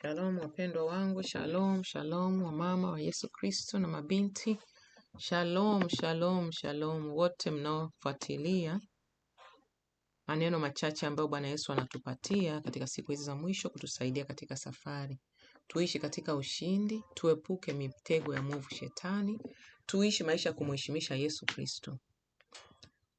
Shalom wapendwa wangu, shalom, shalom wamama wa Yesu Kristo na mabinti. Shalom, shalom, shalom wote mnaofuatilia maneno machache ambayo Bwana Yesu anatupatia katika siku hizi za mwisho kutusaidia katika safari. Tuishi katika ushindi, tuepuke mitego ya mwovu shetani, tuishi maisha ya kumheshimisha Yesu Kristo.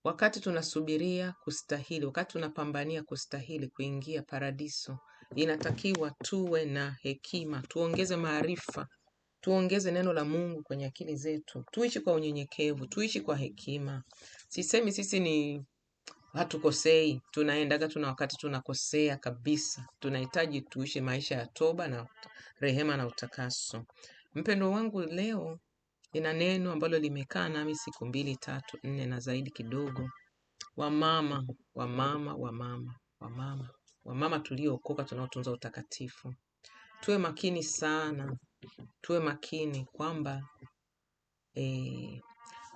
Wakati tunasubiria kustahili, wakati tunapambania kustahili kuingia paradiso, inatakiwa tuwe na hekima, tuongeze maarifa, tuongeze neno la Mungu kwenye akili zetu, tuishi kwa unyenyekevu, tuishi kwa hekima. Sisemi sisi ni hatukosei, tuna wakati tunakosea kabisa. Tunahitaji tuishi maisha ya toba na rehema na utakaso. Mpendo wangu, leo ina neno ambalo limekaa nami siku 2, 3, 4 na zaidi kidogo. Wamama tuliookoka, tunaotunza utakatifu. Tuwe makini sana. Tuwe makini kwamba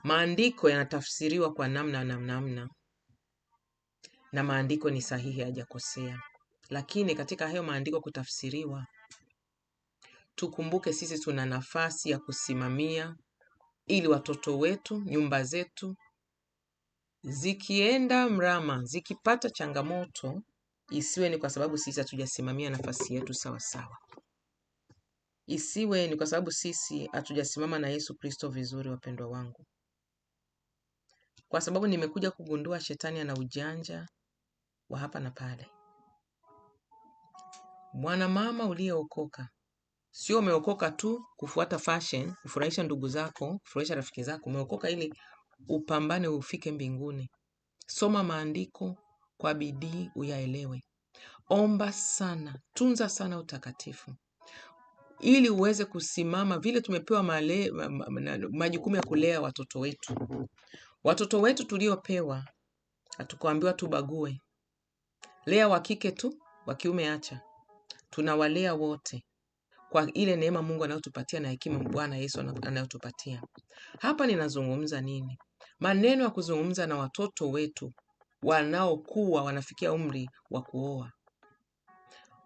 maandiko yanatafsiriwa kwa namna na maandiko ni sahihi, hajakosea. Lakini katika hayo maandiko kutafsiriwa, tukumbuke sisi tuna nafasi ya kusimamia ili watoto wetu, nyumba zetu zikienda mrama, zikipata changamoto, isiwe ni kwa sababu sisi hatujasimamia nafasi yetu sawa sawa. Isiwe ni kwa sababu sisi hatujasimama na Yesu Kristo vizuri, wapendwa wangu. Kwa sababu nimekuja kugundua shetani ana ujanja wa hapa na pale. Mwanamama uliyeokoka, sio umeokoka tu kufuata fashion, kufurahisha ndugu zako, kufurahisha rafiki zako. Umeokoka ili upambane ufike mbinguni. Soma maandiko kwa bidii uyaelewe. Omba sana, tunza sana utakatifu, ili uweze kusimama vile tumepewa majukumu ya kulea watoto wetu. Watoto wetu tuliopewa, hatukuambiwa tubague. Lea wa kike tu, wa kiume acha. Tunawalea wote kwa ile neema Mungu anayotupatia na hekima Bwana Yesu anayotupatia. Hapa ninazungumza nini? Maneno ya kuzungumza na watoto wetu wanaokuwa wanafikia umri wa kuoa.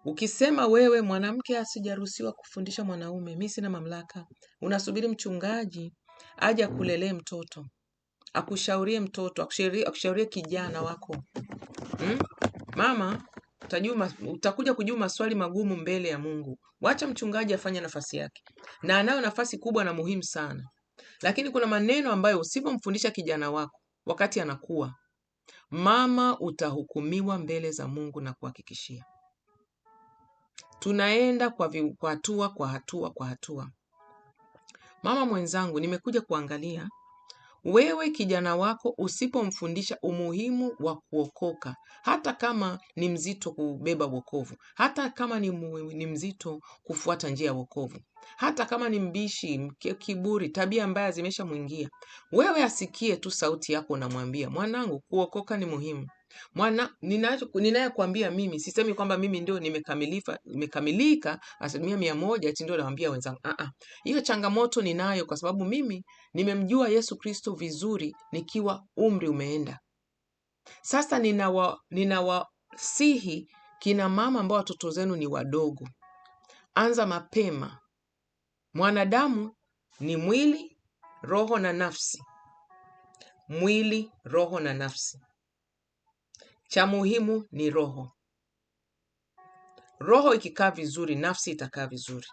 Ukisema wewe mwanamke asijaruhusiwa kufundisha mwanaume, mimi sina mamlaka. Unasubiri mchungaji aje akulelee mtoto, akushaurie mtoto, akushaurie kijana wako. Mama, utakuja kujua maswali magumu mbele ya Mungu. Wacha mchungaji afanye nafasi yake. Na anayo nafasi kubwa na muhimu sana. Lakini kuna maneno ambayo usipomfundisha kijana wako wakati anakuwa, mama, utahukumiwa mbele za Mungu na kuhakikishia. Tunaenda kwa hatua. Mama mwenzangu, nimekuja kuangalia wewe kijana wako usipomfundisha umuhimu wa kuokoka, hata kama ni mzito kubeba wokovu, hata kama ni mzito kufuata njia ya wokovu, hata kama ni mbishi, kiburi, tabia mbaya zimeshamuingia, wewe asikie tu sauti yako unamwambia, mwanangu, kuokoka ni muhimu. Ninayokuambia mimi, sisemi kwamba mimi ndio nimekamilika 100% eti ndio nawaambia wenzangu. Hiyo changamoto ninayo kwa sababu mimi nimemjua Yesu Kristo vizuri nikiwa umri umeenda. Sasa ninawasihi kina mama ambao watoto zenu ni wadogo. Anza mapema. Mwanadamu ni mwili, roho na nafsi. Mwili, roho na nafsi. Cha muhimu ni roho. Roho ikikaa vizuri, nafsi itakaa vizuri.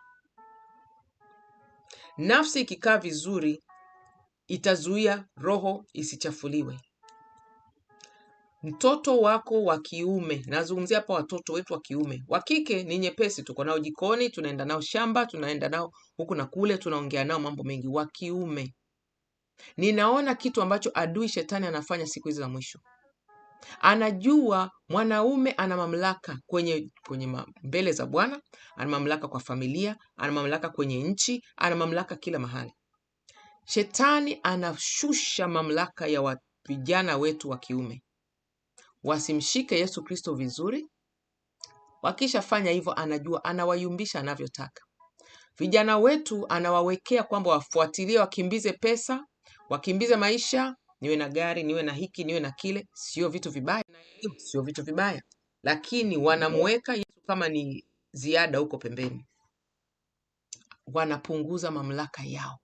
Nafsi ikikaa vizuri, itazuia roho isichafuliwe. Mtoto wako wa kiume, nazungumzia hapa watoto wetu wa kiume. Wa kike ni nyepesi, tuko nao jikoni, tunaenda nao shamba, tunaenda nao huku na kule, tunaongea nao mambo mengi. Wa kiume, ninaona kitu ambacho adui shetani anafanya siku hizi za mwisho. Anajua mwanaume ana mamlaka kwenye mbele za Bwana, ana mamlaka kwa familia, ana mamlaka kwenye nchi, ana mamlaka kila mahali. Shetani anashusha mamlaka ya vijana wetu wa kiume. Wasimshike Yesu Kristo vizuri. Wakishafanya hivyo, anajua anawayumbisha anavyotaka. Vijana wetu anawawekea kwamba wafuatilie, wakimbize pesa, wakimbize maisha, niwe na gari, niwe na hiki, niwe na kile. Sio vitu vibaya, lakini wanamweka Yesu kama ni ziada huko pembeni, wanapunguza mamlaka yao.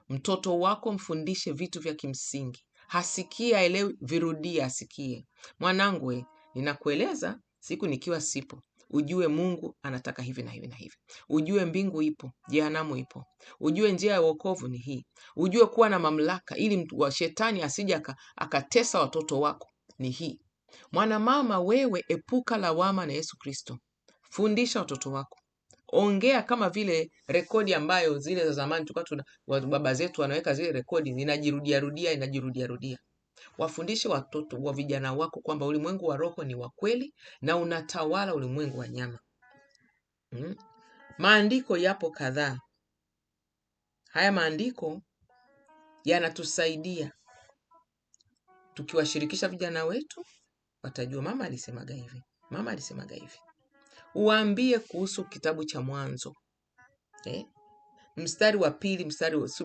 Mtoto wako mfundishe vitu vya kimsingi. Hasikia elewi, virudie asikie. Mwanangu we, ninakueleza siku nikiwa sipo. Ujue Mungu anataka hivi na hivi na hivi. Ujue mbingu ipo, jehanamu ipo. Ujue njia ya wokovu ni hii. Ujue kuwa na mamlaka ili mtu wa shetani asije akatesa watoto wako ni hii. Mwanamama wewe, epuka lawama na Yesu Kristo. Fundisha watoto wako. Ongea kama vile rekodi ambayo zile za zamani tulikuwa baba zetu wanaweka zile rekodi, inajirudia rudia. Wafundishe watoto wa vijana wako kwamba ulimwengu wa roho ni wa kweli na unatawala ulimwengu wa nyama. Maandiko yapo kadhaa. Haya maandiko yanatusaidia. Tukiwashirikisha vijana wetu, watajua mama alisemaga hivi, mama alisemaga hivi. Uambie kuhusu kitabu cha Mwanzo. Mstari wa pili,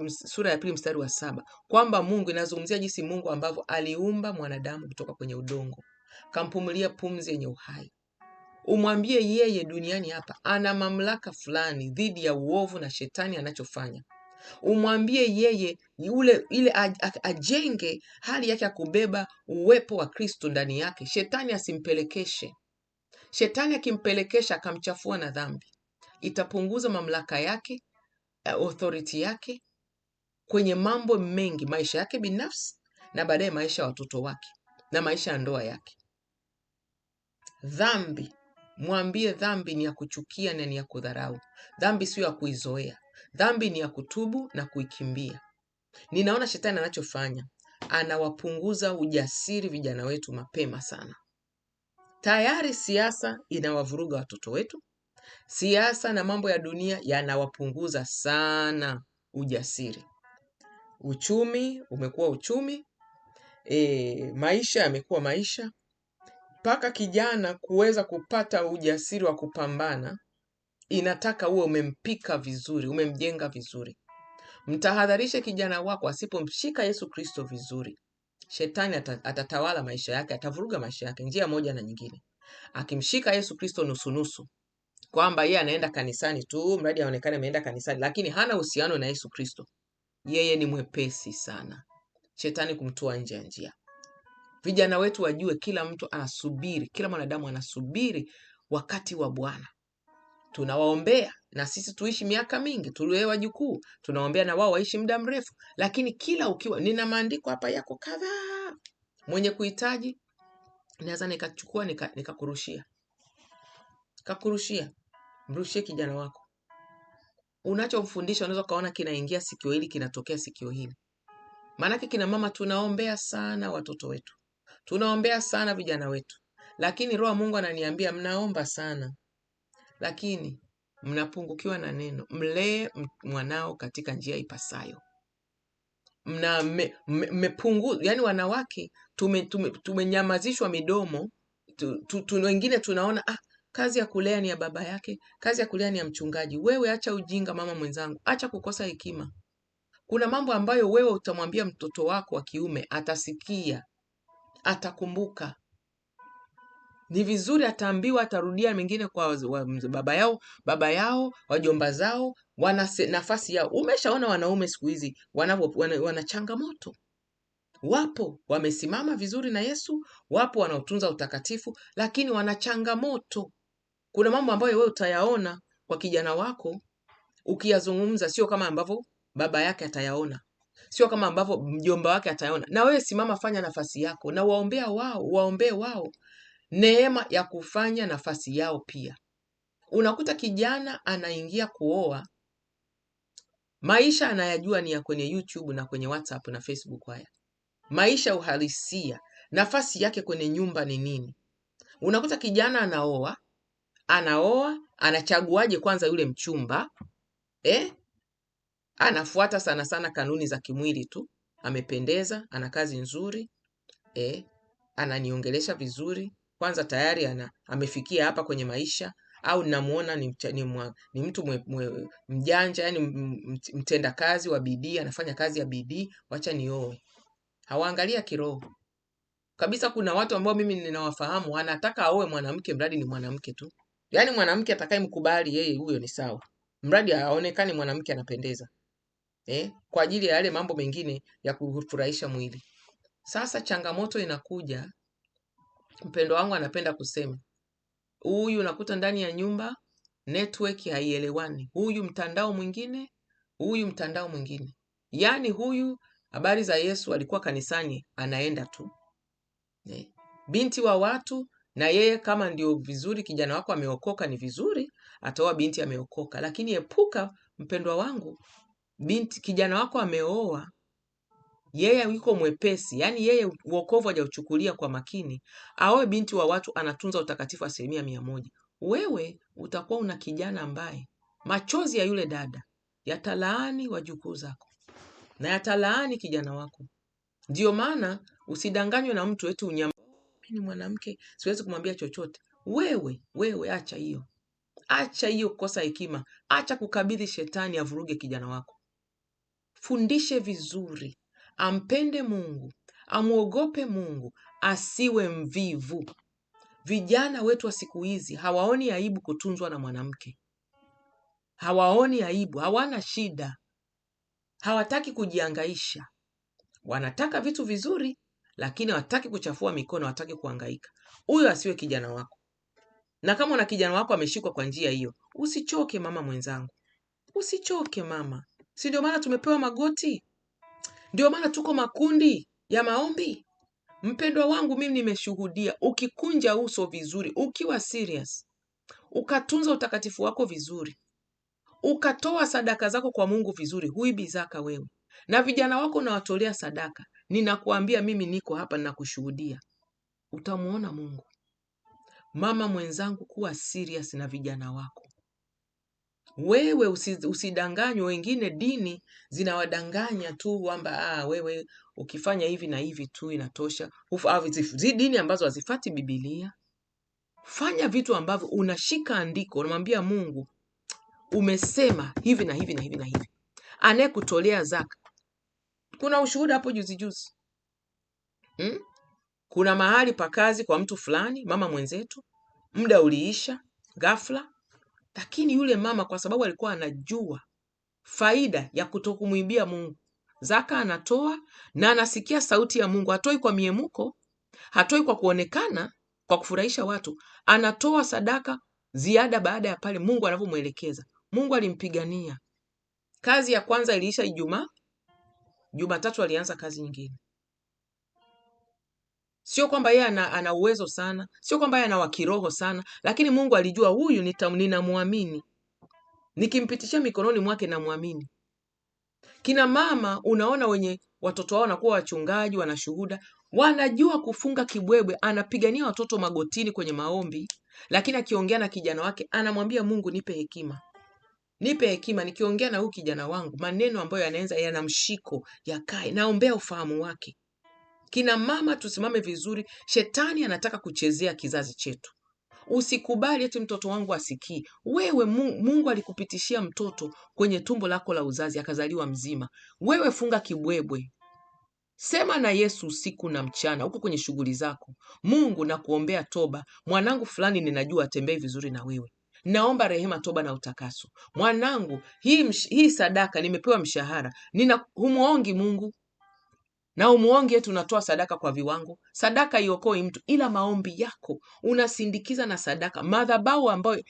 sura ya 2 mstari wa 7, kwamba Mungu, inazungumzia jinsi Mungu ambavyo aliumba mwanadamu kutoka kwenye udongo, kampumulia pumzi yenye uhai. Umwambie yeye duniani hapa ana mamlaka fulani dhidi ya uovu na shetani anachofanya. Umwambie yeye ile ajenge hali yake ya kubeba uwepo wa Kristo ndani yake, shetani asimpelekeshe. Shetani akimpelekesha akamchafua na dhambi, itapunguza mamlaka yake, authority yake kwenye mambo mengi, maisha yake binafsi na baadaye maisha ya watoto wake na maisha ya ndoa yake. Dhambi, mwambie dhambi ni ya kuchukia na ni ya kudharau. Dhambi sio ya kuizoea. Dhambi ni ya kutubu na kuikimbia. Ninaona shetani anachofanya, anawapunguza ujasiri vijana wetu mapema sana. Tayari siasa inawavuruga watoto wetu. Siasa na mambo ya dunia yanawapunguza sana ujasiri. Uchumi umekuwa uchumi, maisha yamekuwa maisha. Mpaka kijana kuweza kupata ujasiri wa kupambana, inataka uwe umempika vizuri, umemjenga vizuri. Mtahadharishe kijana wako asipomshika Yesu Kristo vizuri. Shetani atatawala maisha yake, atavuruga maisha yake njia moja na nyingine. Akimshika Yesu Kristo nusu, kwamba yeye anaenda kanisani tu, mradi aonekane ameenda kanisani, lakini hana uhusiano na Yesu Kristo, yeye ni mwepesi sana shetani kumtoa nje ya njia. Vijana wetu wajue kila mtu anasubiri, kila mwanadamu anasubiri wakati wa Bwana. Tunawaombea na sisi tuishi miaka mingi, tulee wajukuu, tunaombea na wao waishi muda mrefu, lakini kila ukiwa, nina maandiko hapa yako kadhaa. Mwenye kuhitaji naweza nikachukua nikakurushia. Mrushie kijana wako. Unachomfundisha unaweza kaona kinaingia sikio hili, kinatokea sikio hili. Maanake kina mama tunaombea sana watoto wetu. Tunaombea sana vijana wetu. Lakini Roho Mungu ananiambia mnaomba sana, lakini mnapungukiwa na neno. Mlee mwanao katika njia ipasayo. Yani wanawake tumenyamazishwa midomo. Wengine tunaona kazi ya kulea ni ya baba yake, kazi ya kulea ni ya mchungaji. Wewe acha ujinga mama mwenzangu, acha kukosa hekima. Kuna mambo ambayo wewe utamwambia mtoto wako wa kiume, atasikia, atakumbuka. Ni vizuri ataambiwa, atarudia mengine kwa baba yao, wajomba zao, wana nafasi yao. Umeshaona wanaume siku hizi wana changamoto. Wapo wamesimama vizuri na Yesu, wapo wanaotunza utakatifu, lakini wana changamoto. Kuna mambo ambayo wewe utayaona kwa kijana wako ukiyazungumza, sio kama ambavyo baba yake atayaona, sio kama ambavyo mjomba wake atayaona. Na wewe simama, fanya nafasi yako na waombee wao neema ya kufanya nafasi yao pia. Unakuta kijana anaingia kuoa, maisha anayajua ni ya kwenye YouTube na kwenye WhatsApp na Facebook. Haya maisha uhalisia, nafasi yake kwenye nyumba ni nini? Unakuta kijana anaoa, anachaguaje kwanza yule mchumba, anafuata sana kanuni za kimwili tu. Amependeza, ana kazi nzuri, ananiongelesha vizuri, kwanza tayari amefikia hapa kwenye maisha. Au namuona ni mtu mjanja, yani mtenda kazi wa bidii, anafanya kazi ya bidii, wacha nioe. Hawaangalia kiroho kabisa. Kuna watu ambao mimi ninawafahamu, anataka aoe mwanamke mradi ni mwanamke tu. Yaani mwanamke atakayemkubali yeye, huyo ni sawa, mradi aonekane mwanamke anapendeza, kwa ajili ya yale mambo mengine ya kufurahisha mwili. Sasa changamoto inakuja, mpendo wangu anapenda kusema, huyu unakuta ndani ya nyumba network haielewani, huyu mtandao mwingine, huyu mtandao mwingine. Yaani huyu habari za Yesu alikuwa kanisani anaenda tu, binti wa watu, na yeye kama ndio vizuri, kijana wako ameokoka ni vizuri, ataoa binti ameokoka. Lakini epuka, mpendwa wangu, kijana wako ameoa, yeye yuko mwepesi, yani yeye wokovu hajauchukulia kwa makini, aoe binti wa watu, anatunza utakatifu 100%. Wewe utakuwa una kijana ambaye machozi ya yule dada yatalaani wajukuu zako na yatalaani kijana wako. Ndio maana usidanganywe na mtu eti ni mwanamke siwezi kumwambia chochote. Wewe acha hiyo. Acha hiyo kukosa hekima. Acha kukabidhi shetani avuruge kijana wako. Fundishe vizuri. Ampende Mungu. Amuogope Mungu. Asiwe mvivu. Vijana wetu wa siku hizi hawaoni aibu kutunzwa na mwanamke. Hawaoni aibu, hawana shida. Hawataki kujiangaisha. Wanataka vitu vizuri, lakini hawataki kuchafua mikono, hawataki kuhangaika. Huyo asiwe kijana wako. Na kama una kijana wako ameshikwa kwa njia hiyo, usichoke mama mwenzangu. Usichoke mama. Si ndio maana tumepewa magoti? Ndio maana tuko makundi ya maombi. Mpendwa wangu, mimi nimeshuhudia, ukikunja uso vizuri, ukiwa serious, ukatunza utakatifu wako vizuri, ukatoa sadaka zako kwa Mungu vizuri, huibi zaka wewe, na vijana wako unawatolea sadaka, ninakuambia mimi niko hapa ninakushuhudia, utamuona Mungu. Mama mwenzangu, kuwa serious na vijana wako. Wewe usidanganywe. Wengine dini zinawadanganya tu kwamba wewe ukifanya hivi na hivi tu inatosha. Dini ambazo hazifati Biblia. Fanya vitu ambavyo unashika andiko, unamwambia Mungu, umesema hivi na hivi na hivi na hivi. Anayekutolea zaka. Kuna ushuhuda hapo juzi. Kuna mahali pa kazi kwa mtu fulani, mama mwenzetu, muda uliisha ghafla, lakini yule mama kwa sababu alikuwa anajua faida ya kutokumuibia Mungu, zaka anatoa na anasikia sauti ya Mungu. Hatoi kwa miemuko, hatoi kwa kuonekana, kwa kufurahisha watu. Anatoa sadaka ziada baada ya pale Mungu anavyomwelekeza. Mungu alimpigania. Kazi ya kwanza iliisha Ijumaa, Jumatatu alianza kazi nyingine. Sio kwamba yeye ana uwezo sana, sio kwamba yeye ana wa kiroho sana, lakini Mungu alijua huyu ninamwamini. Nikimpitishia mikononi mwake namwamini. Kina mama unaona wenye watoto wao wanakuwa wachungaji, wanashuhuda, wanajua kufunga kibwebwe, anapigania watoto magotini kwenye maombi, lakini akiongea na kijana wake anamwambia Mungu, nipe hekima. Nipe hekima nikiongea na huyu kijana wangu, maneno ambayo yanaanza yana mshiko yakae, naombea ufahamu wake. Kina mama tusimame vizuri, shetani anataka kuchezea kizazi chetu. Usikubali eti mtoto wangu asikii. Wewe Mungu alikupitishia mtoto kwenye tumbo lako la uzazi akazaliwa mzima. Wewe funga kibwebwe. Sema na Yesu usiku na mchana huko kwenye shughuli zako. Mungu, nakuombea toba. Mwanangu fulani ninajua atembei vizuri na wewe. Naomba rehema, toba na utakaso. Mwanangu, hii sadaka nimepewa mshahara. Humuongi Mungu. Na umuongi eti unatoa sadaka kwa viwango. Sadaka iokoi mtu, ila maombi yako unasindikiza na sadaka. Madhabahu ambayo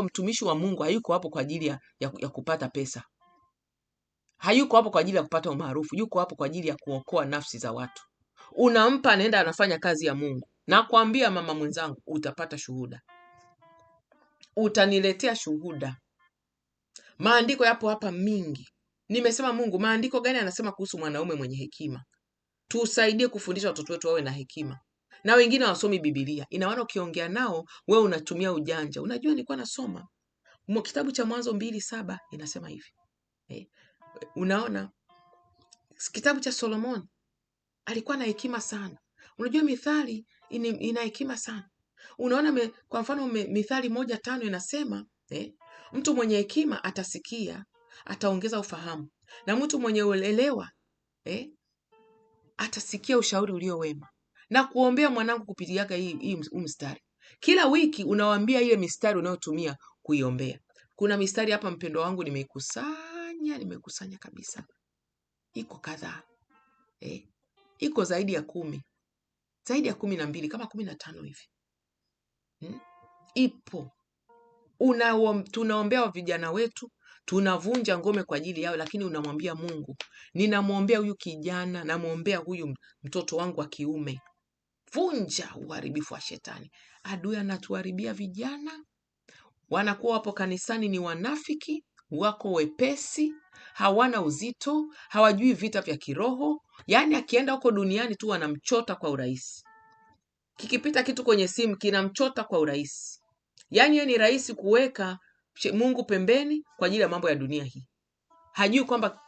mtumishi wa Mungu hayuko hapo kwa ajili ya kupata pesa. Hayuko hapo kwa ajili ya kupata umaarufu, yuko hapo kwa ajili ya kuokoa nafsi za watu. Unampa, anaenda anafanya kazi ya Mungu. Nakwambia mama mwenzangu, utapata shuhuda. Utaniletea shuhuda. Maandiko yapo hapa mingi. Nimesema Mungu, maandiko gani anasema kuhusu mwanaume mwenye hekima? Tusaidie kufundisha watoto wetu wawe na hekima. Na wengine wasomi Biblia. Inaona ukiongea nao, wewe unatumia ujanja. Unajua nilikuwa nasoma kitabu cha Mwanzo 2:7 inasema hivi. Unaona kitabu cha Solomon alikuwa na hekima sana. Unajua Mithali ina hekima sana. Unaona kwa mfano Mithali 1:5 inasema mtu mwenye hekima atasikia, ataongeza ufahamu, na mtu mwenye uelewa atasikia ushauri ulio wema. Na kuombea mwanangu kupitiaga hii mstari. Kila wiki unawaambia ile mistari unayotumia kuiombea. Kuna mistari hapa mpendo wangu nimekusanya kabisa. Iko kadhaa. Iko zaidi ya 10. Zaidi ya 12 kama 15 hivi. Ipo. Tunaombea vijana wetu, tunavunja ngome kwa ajili yao, lakini unamwambia Mungu, ninamwombea huyu kijana, namwombea huyu mtoto wangu wa kiume. Vunja uharibifu wa shetani. Adui anatuharibia vijana. Wanakuwa wapo kanisani ni wanafiki, wako wepesi, hawana uzito, hawajui vita vya kiroho. Yaani akienda huko duniani tu wanamchota kwa urahisi. Kikipita kitu kwenye simu kinamchota kwa urahisi. Yaani yeye ni rahisi kuweka Mungu pembeni kwa ajili ya mambo ya dunia hii. Hajui kwamba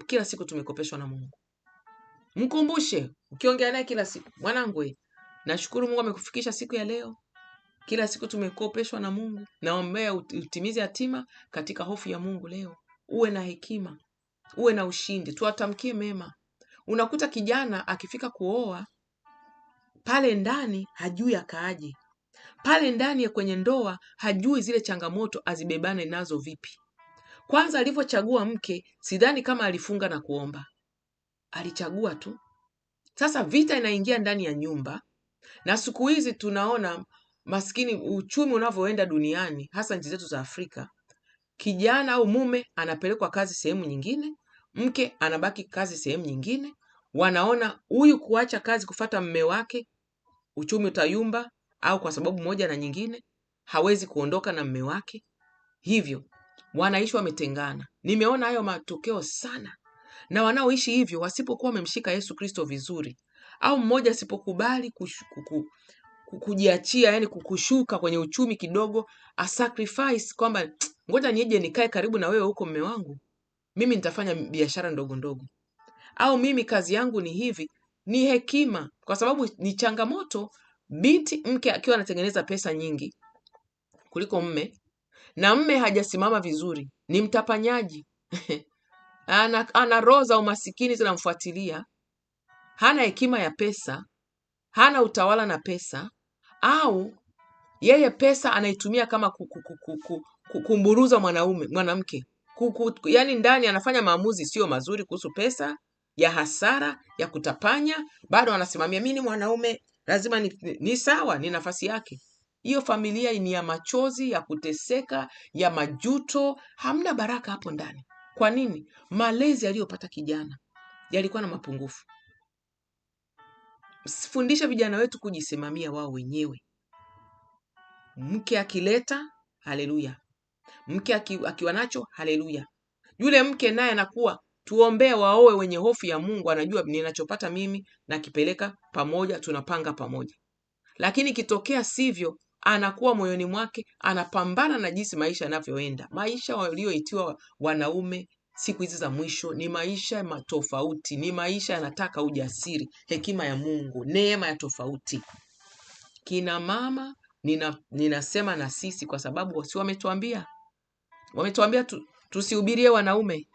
kila siku tumekopeshwa na Mungu. Mkumbushe, ukiongea naye kila siku, mwanangu, nashukuru Mungu amekufikisha siku ya leo. Kila siku tumekopeshwa na Mungu. Naombea utimize hatima katika hofu ya Mungu leo. Uwe na hekima, uwe na ushindi, tuwatamkie mema. Unakuta kijana akifika kuoa, pale ndani hajui akaaje. Pale ndani ya kwenye ndoa hajui zile changamoto azibebane nazo vipi. Kwanza alivyochagua mke, sidhani kama alifunga na kuomba. Alichagua tu. Sasa vita inaingia ndani ya nyumba, na siku hizi tunaona maskini uchumi unavyoenda duniani, hasa nchi zetu za Afrika. Kijana au mume anapelekwa kazi sehemu nyingine, mke anabaki kazi sehemu nyingine. Wanaona huyu kuacha kazi kufuata mume wake, uchumi utayumba, au kwa sababu moja na nyingine hawezi kuondoka na mume wake. Hivyo wanaishi wametengana. Nimeona hayo matokeo sana. Na wanaoishi hivyo wasipokuwa wamemshika Yesu Kristo vizuri, au mmoja asipokubali kujiachia, yani kukushuka kwenye uchumi kidogo, a sacrifice kwamba ngoja nije nikae karibu na wewe huko mume wangu, mimi nitafanya biashara ndogo ndogo, au mimi kazi yangu ni hivi. Ni hekima, kwa sababu ni changamoto mke akiwa anatengeneza pesa nyingi kuliko mme, na mme hajasimama vizuri, ni mtapanyaji ana roho za umasikini zinamfuatilia, hana hekima ya pesa, hana utawala na pesa, au yeye pesa anaitumia kama kumburuza mwanamke. Yaani ndani anafanya maamuzi sio mazuri kuhusu pesa, ya hasara, ya kutapanya, bado anasimamia mimi ni mwanaume, lazima ni sawa, ni nafasi yake. Hiyo familia ni ya machozi, ya kuteseka, ya majuto, hamna baraka hapo ndani. Kwa nini? Malezi aliyopata kijana yalikuwa na mapungufu. Fundisha vijana wetu kujisimamia wao wenyewe. Mke akileta, haleluya. Mke akiwa nacho, haleluya. Yule mke naye anakuwa, tuombee waoe wenye hofu ya Mungu, anajua ninachopata mimi na kipeleka pamoja, tunapanga pamoja. Lakini kitokea sivyo, anakuwa moyoni mwake anapambana na jinsi maisha yanavyoenda. Maisha walioitiwa wanaume siku hizi za mwisho ni maisha tofauti, ni maisha yanataka ujasiri, hekima ya Mungu, neema ya tofauti. Kina mama ninasema na sisi, kwa sababu wasi wametuambia tusihubirie wanaume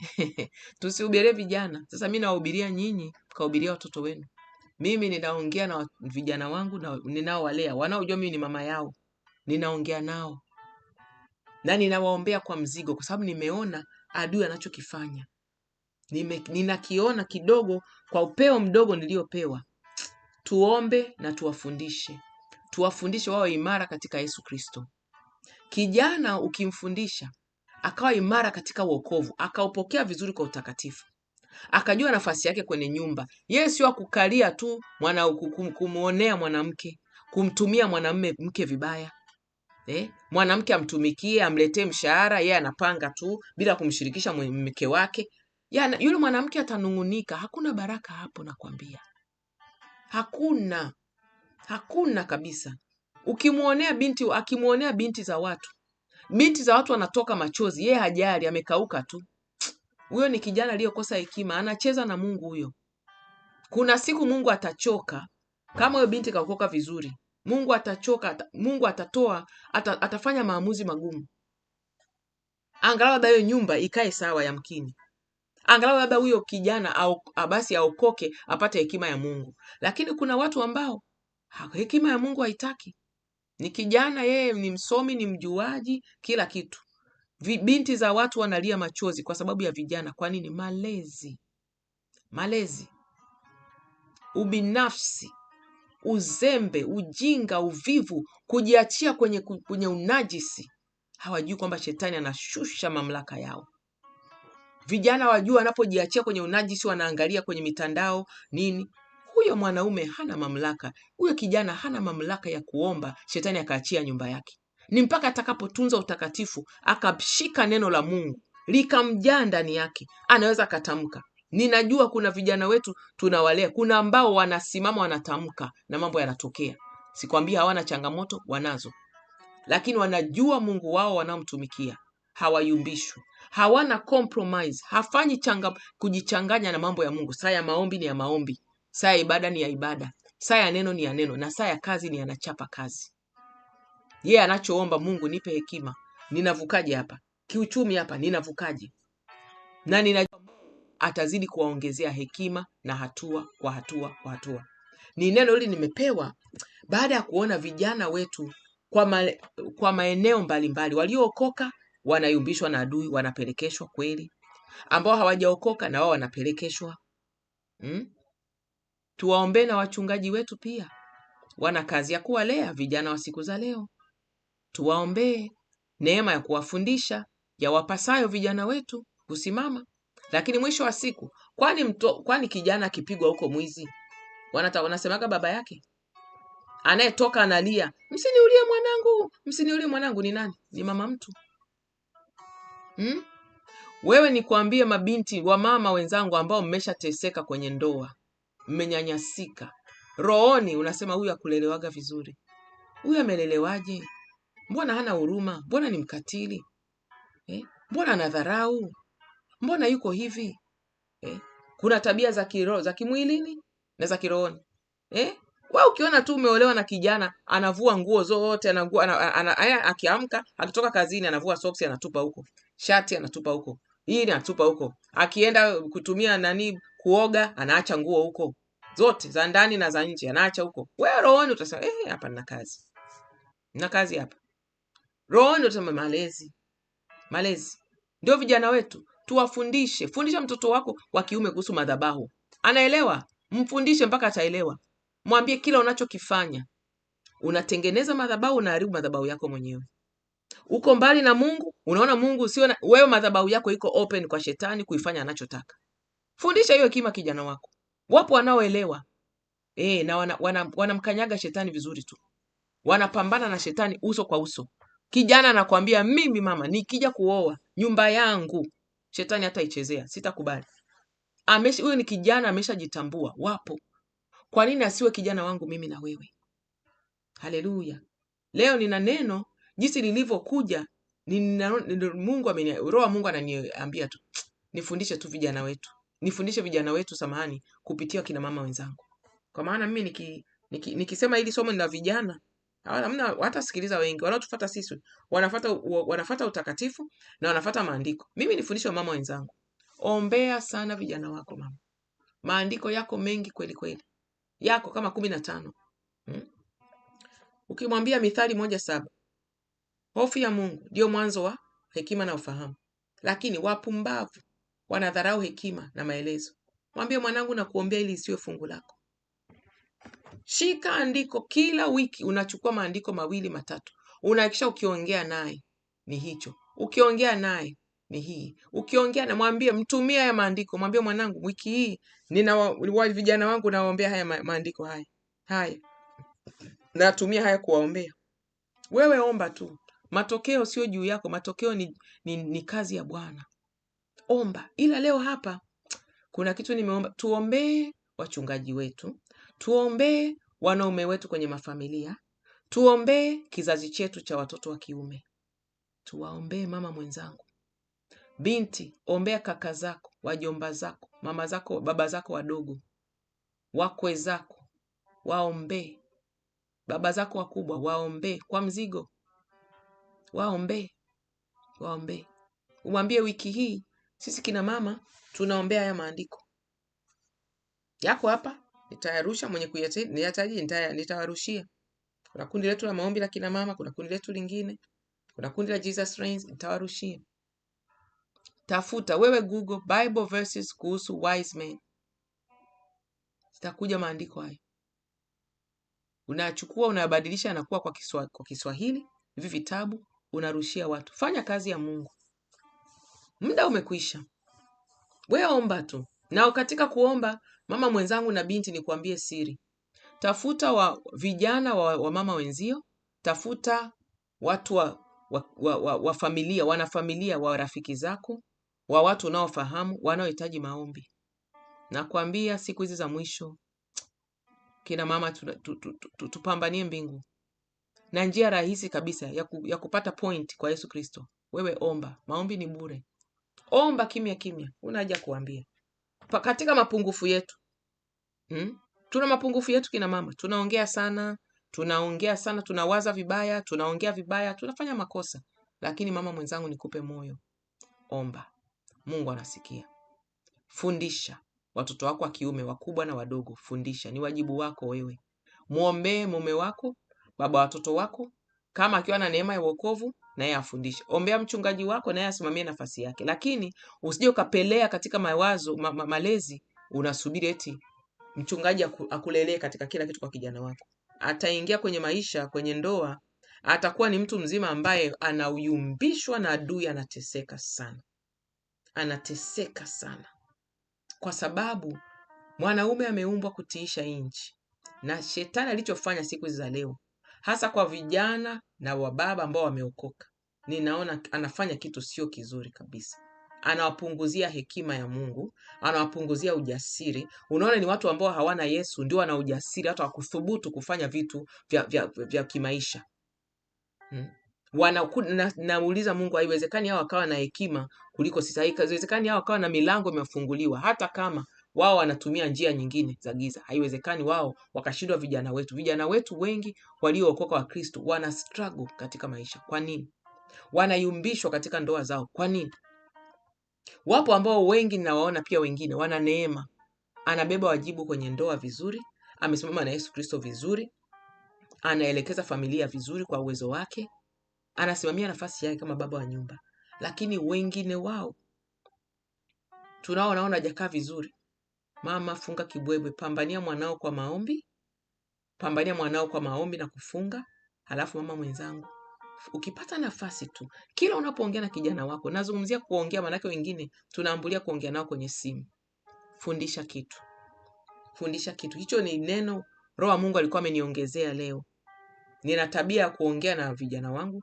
tusihubirie vijana. Sasa mimi nawahubiria nyinyi, kahubiria watoto wenu. Mimi ninaongea na vijana wangu na ninaowalea, wanaojua mimi ni mama yao. Ninaongea nao na ninawaombea kwa mzigo, kwa sababu nimeona adui anachokifanya. Ninakiona kidogo kwa upeo mdogo niliopewa. Tuombe na tuwafundishe wawe imara katika Yesu Kristo. Kijana ukimfundisha akawa imara katika wokovu, akaupokea vizuri kwa utakatifu, akajua nafasi yake kwenye nyumba, yeye sio kukalia tu kumuonea mwanamke, kumtumia mwanamume mke vibaya. Mwanamke amtumikie, amletee mshahara, yeye anapanga tu bila kumshirikisha mke wake. Yule mwanamke atanungunika. Hakuna baraka hapo, nakwambia. Hakuna kabisa. Akimuonea binti za watu wanatoka machozi, yeye hajali, amekauka tu. Huyo ni kijana aliyokosa hekima, anacheza na Mungu huyo. Kuna siku Mungu atachoka. Kama huyo binti kaokoka vizuri, Mungu atachoka, Mungu atafanya maamuzi magumu. Angalau labda hiyo nyumba ikae sawa yamkini. Angalau labda huyo kijana au basi aokoke, apate hekima ya Mungu. Lakini kuna watu ambao hekima ya Mungu haitaki. Ni kijana, yeye ni msomi, ni mjuaji, kila kitu. Binti za watu wanalia machozi kwa sababu ya vijana. Kwa nini? Malezi, ubinafsi, uzembe, ujinga, uvivu, kujiachia kwenye unajisi. Hawajui kwamba shetani anashusha mamlaka yao. Vijana wajua wanapojiachia kwenye unajisi, wanaangalia kwenye mitandao nini, huyo mwanaume hana mamlaka, huyo kijana hana mamlaka ya kuomba shetani akaachia nyumba yake. Ni mpaka atakapotunza utakatifu, akashika neno la Mungu likamjaa ndani yake, anaweza akatamka. Ninajua kuna vijana wetu tunawalea, kuna ambao wanasimama wanatamka na mambo yanatokea. Sikwambia hawana changamoto, wanazo, lakini wanajua Mungu wao wanaomtumikia, hawayumbishwi, hawana compromise, hafanyi kujichanganya na mambo ya Mungu. Saa ya maombi ni ya maombi, saa ya ibada ni ya ibada, saa ya neno ni ya neno, na saa ya kazi ni anachapa kazi. Yeye anachoomba, Mungu nipe hekima, ninavukaje hapa kiuchumi, hapa ninavukaje? Na ninajua atazidi kuwaongezea hekima, na hatua kwa hatua kwa hatua. Ni neno hili nimepewa baada ya kuona vijana wetu kwa maeneo mbalimbali, waliookoka wanayumbishwa na adui, wanapelekeshwa kweli, ambao hawajaokoka na wao wanapelekeshwa. Tuwaombee na wachungaji wetu pia, wana kazi ya kuwalea vijana wa siku za leo. Tuwaombee neema ya kuwafundisha ya wapasayo vijana wetu kusimama. Lakini mwisho wa siku, kwani kijana akipigwa huko mwizi, wanasemaga baba yake anayetoka analia, msiniulie mwanangu, ni nani? Ni mama mtu. Wewe nikwambie, mabinti wa mama wenzangu ambao mmeshateseka kwenye ndoa, mmenyanyasika rohoni, unasema huyu akulelewaga vizuri. Huyu amelelewaje? Mbona hana huruma? Mbona ni mkatili? Mbona anadharau? Mbona yuko hivi? Kuna tabia za kiroho, za kimwilini na za kirohoni. Wewe ukiona tu umeolewa na kijana anavua nguo zote, akiamka, akitoka kazini anavua soksi anatupa huko, shati anatupa huko, hii anatupa huko, akienda kutumia kuoga anaacha nguo huko, zote za ndani na za nje anaacha huko. Wewe rohoni utasema hapa nina kazi hapa. Rohoni utasema malezi. Ndio vijana wetu tuwafundishe. Fundisha mtoto wako wa kiume kuhusu madhabahu, anaelewa, mfundishe mpaka ataelewa. Mwambie kila unachokifanya unatengeneza madhabahu, unaharibu madhabahu yako mwenyewe. Uko mbali na Mungu, unaona Mungu sio wewe, madhabahu yako iko open kwa shetani kuifanya anachotaka. Fundisha hiyo hekima kijana wako. Wapo wanaoelewa na wanamkanyaga shetani vizuri tu, wanapambana na shetani uso kwa uso. Kijana anakuambia, mimi mama nikija kuoa nyumba yangu shetani hata ichezea, sitakubali. Huyo ni kijana ameshajitambua. Wapo. Kwa nini asiwe kijana wangu mimi na wewe? Haleluya. Leo nina neno jinsi lilivyokuja, Roho wa Mungu ananiambia tu nifundishe tu vijana wetu. Nifundishe vijana wetu kupitia kina mama wenzangu. Kwa maana mimi nikisema hili somo ni la vijana, hamna hata sikiliza wengi. Wanaotufuata sisi wanafuata utakatifu na wanafuata maandiko. Mimi nifundishe mama wenzangu. Ombea sana vijana wako mama. Maandiko yako mengi kweli kweli. Yako kama 15. Ukimwambia Mithali 1:7, hofu ya Mungu ndio mwanzo wa hekima na ufahamu, lakini wapumbavu wanadharau hekima na maelezo. Mwambie, mwanangu, na kuombea ili isiwe fungu lako. Shika andiko kila wiki, unachukua maandiko 2 matatu, unahakisha ukiongea naye ni hicho, ukiongea naye ni hii, ukiongea na mwambie, mtumia haya maandiko. Mwambie, mwanangu, wiki hii vijana wangu nawaombea haya maandiko haya natumia haya kuwaombea. Wewe omba tu, matokeo sio juu yako, matokeo ni kazi ya Bwana. Omba. Ila leo hapa kuna kitu nimeomba, tuombee wachungaji wetu, tuombee wanaume wetu kwenye mafamilia, tuombee kizazi chetu cha watoto wa kiume, tuwaombee mama mwenzangu. Binti, ombea kaka zako, wajomba zako, mama zako, baba zako wadogo, wakwe zako, waombee. Baba zako wakubwa, waombee kwa mzigo, waombee. Umwambie, wiki hii sisi kina mama tunaombea haya maandiko yako hapa, nitayarusha. Mwenye kuyahitaji nitawarushia. Kuna kundi letu la maombi la kina mama, kuna kundi letu lingine, kuna kundi la Jesus Reigns, nitawarushia. Tafuta wewe Google Bible verses kuhusu wise men. Zitakuja maandiko hayo. Unachukua unabadilisha yanakuwa kwa Kiswahili, hivi vitabu unarushia watu. Fanya kazi ya Mungu. Muda umekwisha. Wewe omba tu. Na katika kuomba, mama mwenzangu na binti, nikwambie siri. Tafuta vijana wa mama wenzio, tafuta watu wa familia, wanafamilia wa rafiki zako, wa watu unaofahamu, wanaohitaji maombi. Nakwambia siku hizi za mwisho, kina mama tupambanie mbingu. Na njia rahisi kabisa ya kupata point kwa Yesu Kristo. Wewe omba, maombi ni bure. Omba kimya kimya, huna haja kuambia. Katika mapungufu yetu. Tuna mapungufu yetu kina mama. Tunaongea sana, tunawaza vibaya, tunaongea vibaya, tunafanya makosa. Lakini mama mwenzangu, nikupe moyo. Omba. Mungu anasikia. Fundisha watoto wako wa kiume, wakubwa na wadogo, fundisha. Ni wajibu wako wewe. Muombee mume wako, baba watoto wako, kama akiwa na neema ya wokovu, naye afundishe. Ombea mchungaji wako, naye asimamie nafasi yake. Lakini usije ukapelea katika mawazo malezi, unasubiri eti mchungaji akulelee katika kila kitu kwa kijana wako. Ataingia kwenye maisha, kwenye ndoa, atakuwa ni mtu mzima ambaye anauyumbishwa na adui, anateseka sana. Anateseka sana. Kwa sababu mwanaume ameumbwa kutiisha nchi. Na shetani alichofanya siku za leo, hasa kwa vijana na wababa ambao wameokoka, ninaona anafanya kitu sio kizuri kabisa. Anawapunguzia hekima ya Mungu, anawapunguzia ujasiri. Unaona ni watu ambao hawana Yesu ndio wana ujasiri hata wakuthubutu kufanya vitu vya kimaisha. Nauliza Mungu, haiwezekani hao wakawa na hekima kuliko sisi. Haiwezekani hao wakawa na milango imefunguliwa hata kama wao wanatumia njia nyingine za giza. Haiwezekani wao wakashindwa vijana wetu. Vijana wetu wengi waliookoka wa Kristo wana struggle katika maisha. Kwa nini? Wanayumbishwa katika ndoa zao. Kwa nini? Wapo ambao wengi ninawaona pia wengine wana neema. Anabeba wajibu kwenye ndoa vizuri, amesimama na Yesu Kristo vizuri, anaelekeza familia vizuri kwa uwezo wake, anasimamia nafasi yake kama baba wa nyumba. Lakini wengine wao tunaona hajakaa vizuri. Mama, funga kibwebwe, pambania mwanao kwa maombi. Pambania mwanao kwa maombi na kufunga. Halafu mama mwenzangu, ukipata nafasi tu, kila unapoongea na kijana wako, nazungumzia kuongea, manake wengine tunaambulia kuongea nao kwenye simu. Fundisha kitu. Fundisha kitu. Hicho ni neno Roho wa Mungu alikuwa ameniongezea leo. Nina tabia ya kuongea na vijana wangu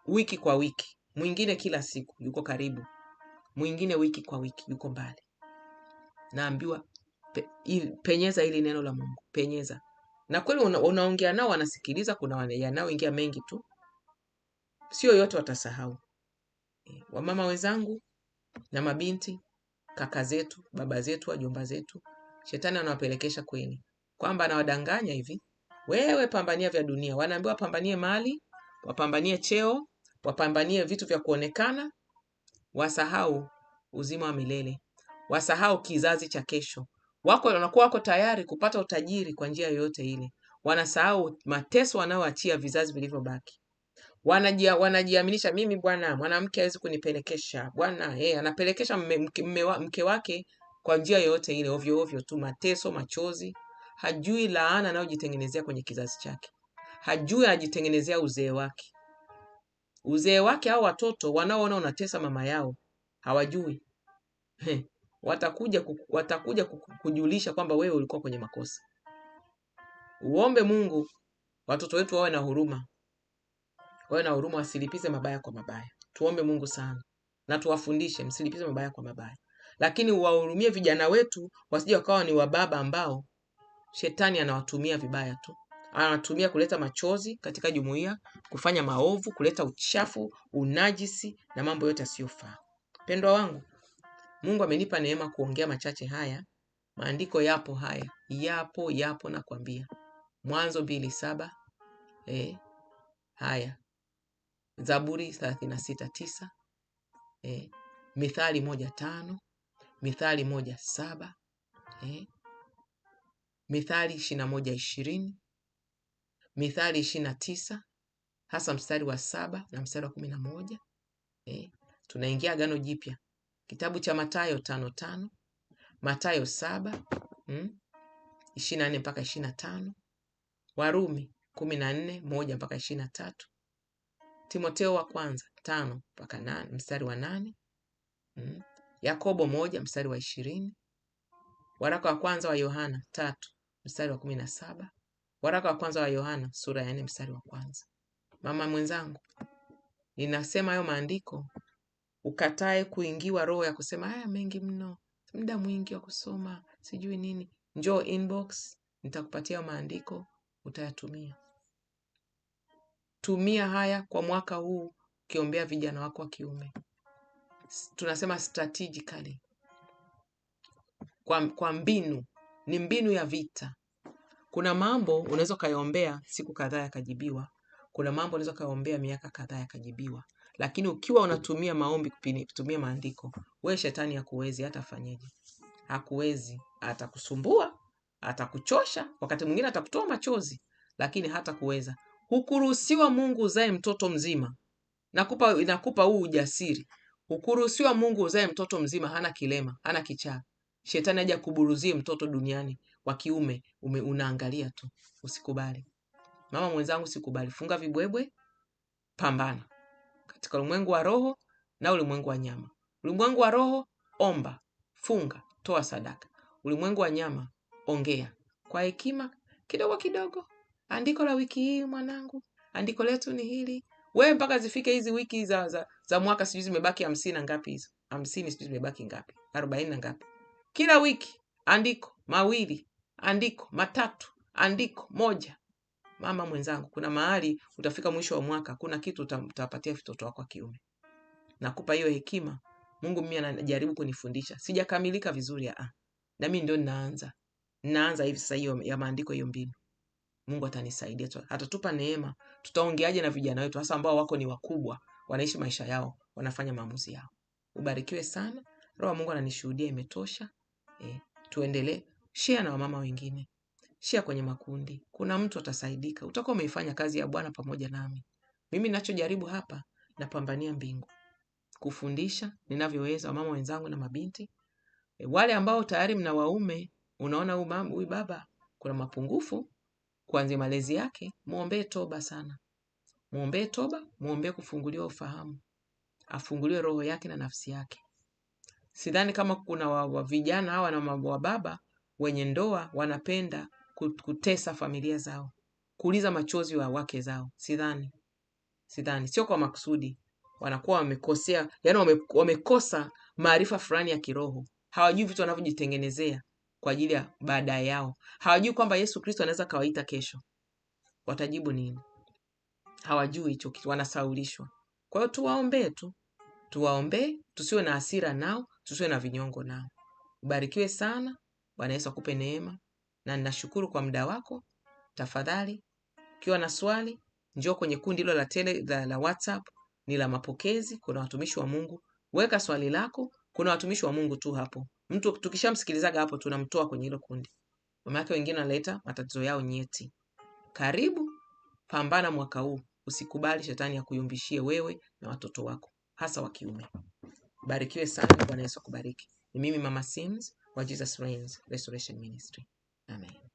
wiki kwa wiki. Mwingine kila siku yuko karibu. Mwingine wiki kwa wiki yuko mbali. Naambiwa penyeza hili neno la Mungu. Penyeza. Na kweli unaongea nao wanasikiliza, kuna yanayoingia mengi tu. Sio yote watasahau. Wamama wenzangu na mabinti, kaka zetu, baba zetu, wajomba zetu, shetani anawapelekesha kweli. Kwamba anawadanganya hivi, wewe pambania vya dunia. Wanaambiwa wapambanie mali, wapambanie cheo, wapambanie vitu vya kuonekana, wasahau uzima wa milele. Wasahau kizazi cha kesho. Wako tayari kupata utajiri kwa njia yoyote ile. Wanasahau mateso wanaoachia vizazi vilivyobaki. Wanajiaminisha, mimi bwana, mwanamke hawezi kunipelekesha. Bwana, anapelekesha mke wake kwa njia yoyote ile, ovyo ovyo tu, mateso, machozi. Hajui laana anayojitengenezea kwenye kizazi chake. Hajui anajitengenezea uzee wake. Uzee wake au watoto wanaoona unatesa mama yao hawajui. Watakuja kujulisha kwamba wewe ulikuwa kwenye makosa. Uombe Mungu watoto wetu wawe na huruma. Wawe na huruma, wasilipize mabaya kwa mabaya. Tuombe Mungu sana. Na tuwafundishe msilipize mabaya kwa mabaya. Lakini uwahurumie vijana wetu wasije wakawa ni wababa ambao shetani anawatumia vibaya tu. Anatumia kuleta machozi katika jumuiya, kufanya maovu, kuleta uchafu, unajisi na mambo yote yasiyofaa. Pendwa wangu, Mungu amenipa neema kuongea machache haya. Maandiko yapo haya. Yapo nakwambia. Mwanzo 2:7. Haya. Zaburi 36:9. Mithali 1:5. Mithali 1:7. Mithali 21:20. Mithali 29 hasa mstari wa 7 na mstari wa 11. Tunaingia Agano Jipya. Kitabu cha Mathayo 5:5, Mathayo 7 24 mpaka 25, Warumi 14:1 mpaka 23, Timotheo wa kwanza 5 mpaka 8 mstari wa 8, Yakobo 1 mstari wa 20, waraka wa kwanza wa Yohana 3 mstari wa 17, waraka wa kwanza wa Yohana sura ya 4 mstari wa kwanza. Mama mwenzangu, ninasema hayo maandiko ukatae kuingiwa roho ya kusema haya mengi mno, muda mwingi wa kusoma sijui nini. Njoo inbox, nitakupatia maandiko, utayatumia. Tumia haya kwa mwaka huu ukiombea vijana wako wa kiume. Tunasema strategically, kwa mbinu, ni mbinu ya vita. Kuna mambo unaweza kayaombea siku kadhaa yakajibiwa. Kuna mambo unaweza kayaombea miaka kadhaa yakajibiwa. Lakini ukiwa unatumia maombi kutumia maandiko, wewe shetani hakuwezi hata fanyeje. Hakuwezi, atakusumbua, atakuchosha, wakati mwingine atakutoa machozi, lakini hata kuweza. Hukuruhusiwa Mungu uzae mtoto mzima. Inakupa huu ujasiri. Hukuruhusiwa Mungu uzae mtoto mzima hana kilema, hana kichaa. Shetani aje kuburuzie mtoto duniani wa kiume, unaangalia tu. Usikubali. Mama mwenzangu, usikubali. Funga vibwebwe, pambana. Katika ulimwengu wa roho na ulimwengu wa nyama. Ulimwengu wa roho, omba, funga, toa sadaka. Ulimwengu wa nyama, ongea kwa hekima kidogo kidogo. Andiko la wiki hii mwanangu, andiko letu ni hili. Wewe mpaka zifike hizi wiki za mwaka, sijui zimebaki 50 na ngapi hizo. 50 sijui zimebaki ngapi? 40 na ngapi? Kila wiki andiko mawili, andiko matatu, andiko moja. Mama mwenzangu, kuna mahali utafika mwisho wa mwaka, kuna kitu utapatia vitoto wako wa kiume. Nakupa hiyo hekima. Mungu mimi anajaribu kunifundisha. Sijakamilika vizuri na mimi ndio ninaanza hivi sasa hiyo ya maandiko, hiyo mbinu. Mungu atanisaidia tu. Atatupa neema. Tutaongeaje na vijana wetu hasa ambao wako ni wakubwa, wanaishi maisha yao, wanafanya maamuzi yao. Ubarikiwe sana. Roho Mungu ananishuhudia imetosha. Tuendelee. Share na wamama wengine. Share kwenye makundi. Kuna mtu atasaidika. Utakuwa umeifanya kazi ya Bwana pamoja nami. Mimi ninachojaribu hapa, napambania mbingu. Kufundisha ninavyoweza wamama wenzangu na mabinti. Wale ambao tayari mna waume, unaona huyu baba kuna mapungufu kuanzia malezi yake, muombee toba sana. Muombee toba, muombee kufunguliwa ufahamu. Afunguliwe roho yake na nafsi yake. Sidhani kama kuna vijana hawa na wababa wenye ndoa wanapenda kutesa familia zao, kuuliza machozi wa wake zao. Sidhani. Sio kwa makusudi. Wanakuwa wamekosea, yani wamekosa maarifa fulani ya kiroho. Hawajui vitu wanavyojitengenezea kwa ajili ya baadaye yao. Hawajui kwamba Yesu Kristo anaweza kawaita kesho. Watajibu nini? Hawajui hicho kitu, wanasaulishwa. Kwa hiyo tuwaombee, tusiwe na hasira nao, tusiwe na vinyongo nao. Ubarikiwe sana. Bwana Yesu akupe neema, na ninashukuru kwa muda wako. Tafadhali, ukiwa na swali, njoo kwenye kundi hilo la WhatsApp, ni la mapokezi. Kuna watumishi wa Mungu. Weka swali lako. Kuna watumishi wa Mungu tu hapo. Mtu tukishamsikilizaga hapo, tunamtoa kwenye hilo kundi. Mama yake wengine wanaleta matatizo yao nyeti. Karibu, pambana mwaka huu. Usikubali shetani akuyumbishie wewe na watoto wako, hasa wa kiume. Barikiwe sana. Bwana Yesu akubariki. Ni mimi Mama Sims wa Jesus Reigns Restoration Ministry. Amen.